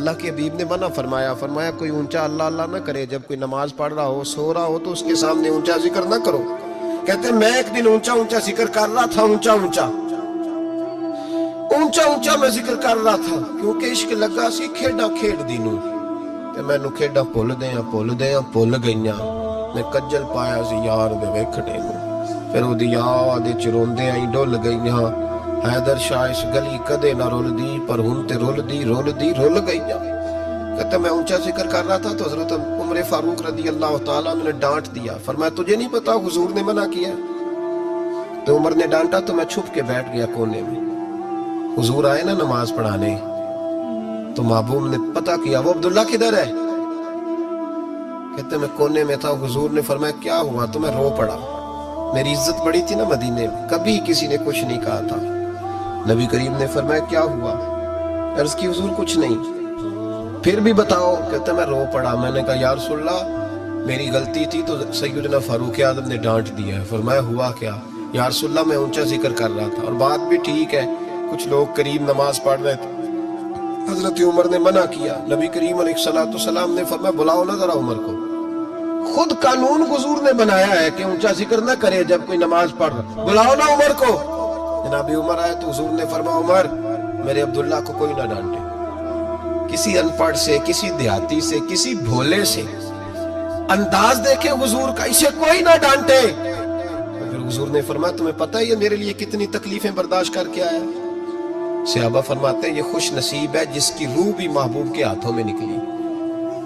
اللہ کے حبیب نے منع فرمایا، فرمایا کوئی اونچا اللہ اللہ نہ کرے، جب کوئی نماز پڑھ رہا ہو سو رہا ہو تو اس کے سامنے اونچا ذکر نہ کرو۔ کہتے ہیں میں ایک دن اونچا اونچا ذکر کر رہا تھا، اونچا اونچا میں ذکر کر رہا تھا، کیونکہ عشق لگا سی کھیڈا کھیڈ دی نوں تے مینوں کھیڈا بھول گئیاں، میں کجل پایا سی یار دے ویکھنے نوں، پھر او دی یاد وچ روندے آئی ڈل گئیاں، حیدر شاہ اس گلی کدے نہ رول دی پر ہن تے رول گئیاں۔ کہتا میں اونچا ذکر کر رہا تھا تو حضرت عمر فاروق رضی اللہ تعالیٰ عنہ نے ڈانٹ دیا، فرمایا تجھے نہیں پتا حضور نے منع کیا؟ تو عمر نے ڈانٹا تو میں چھپ کے بیٹھ گیا کونے میں۔ حضور آئے نا نماز پڑھانے تو محبوب نے پتہ کیا وہ عبداللہ کدھر ہے؟ کہتے میں کونے میں تھا، حضور نے فرمایا کیا ہوا؟ تو میں رو پڑا، میری عزت بڑی تھی نا مدینے میں، کبھی کسی نے کچھ نہیں کہا تھا۔ نبی کریم نے فرمایا کیا ہوا؟ عرض کی حضور کچھ نہیں۔ پھر بھی بتاؤ؟ کہتا میں رو پڑا، میں نے کہا یا رسول اللہ میری غلطی تھی تو سیدنا فاروق اعظم نے ڈانٹ دیا ہے۔ فرمایا ہوا کیا؟ یا رسول اللہ میں اونچا ذکر کر رہا تھا، اور بات بھی ٹھیک ہے، کچھ لوگ قریب نماز پڑھ رہے تھے، حضرت عمر نے منع کیا، نبی کریم علیہ السلام نے فرمایا بلاؤ نہ ذرا عمر کو، خود قانون حضور نے بنایا ہے کہ اونچا ذکر نہ کرے جب کوئی نماز پڑھ رہا، بلاؤ نہ عمر کو۔ جناب عمر آئے تو حضور نے فرمایا عمر میرے عبداللہ کو کوئی نہ ڈانٹے، کسی ان پڑھ سے، کسی دیہاتی سے، کسی بھولے سے انداز دیکھے حضور کا، اسے کوئی نہ ڈانٹے۔ پھر حضور نے فرمایا تمہیں پتہ ہے یہ میرے لیے کتنی تکلیفیں برداشت کر کے آیا؟ صحابہ فرماتے ہیں یہ خوش نصیب ہے جس کی روح بھی محبوب کے ہاتھوں میں نکلی۔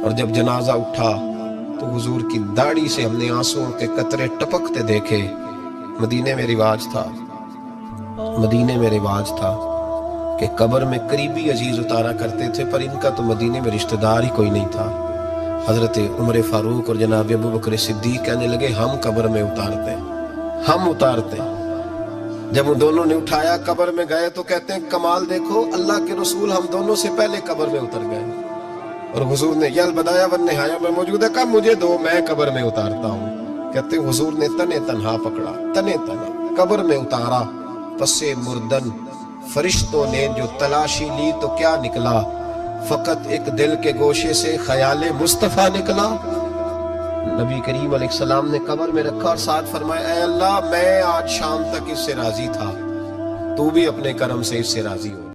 اور جب جنازہ اٹھا تو حضور کی داڑھی سے ہم نے آنسوں کے قطرے ٹپکتے دیکھے۔ مدینے میں رواج تھا کہ قبر میں قریبی عزیز اتارا کرتے تھے، پر ان کا تو مدینے میں رشتہ دار ہی کوئی نہیں تھا۔ حضرت عمر فاروق اور جناب ابو بکر صدیق کہنے لگے ہم قبر میں اتارتے۔ جب ان دونوں نے اٹھایا قبر میں گئے تو کہتے ہیں کمال دیکھو اللہ کے رسول ہم دونوں سے پہلے قبر میں اتر گئے، اور حضور نے یل بدایا ون نہایا میں موجود ہے، کہا مجھے دو میں قبر میں اتارتا ہوں۔ کہتے ہیں حضور نے تنے تنہا پکڑا، تنے تنہا قبر میں اتارا، پسے مردن فرشتوں نے جو تلاشی لی تو کیا نکلا؟ فقط ایک دل کے گوشے سے خیال مصطفیٰ نکلا۔ نبی کریم علیہ السلام نے قبر میں رکھا اور ساتھ فرمایا اے اللہ میں آج شام تک اس سے راضی تھا، تو بھی اپنے کرم سے اس سے راضی ہو۔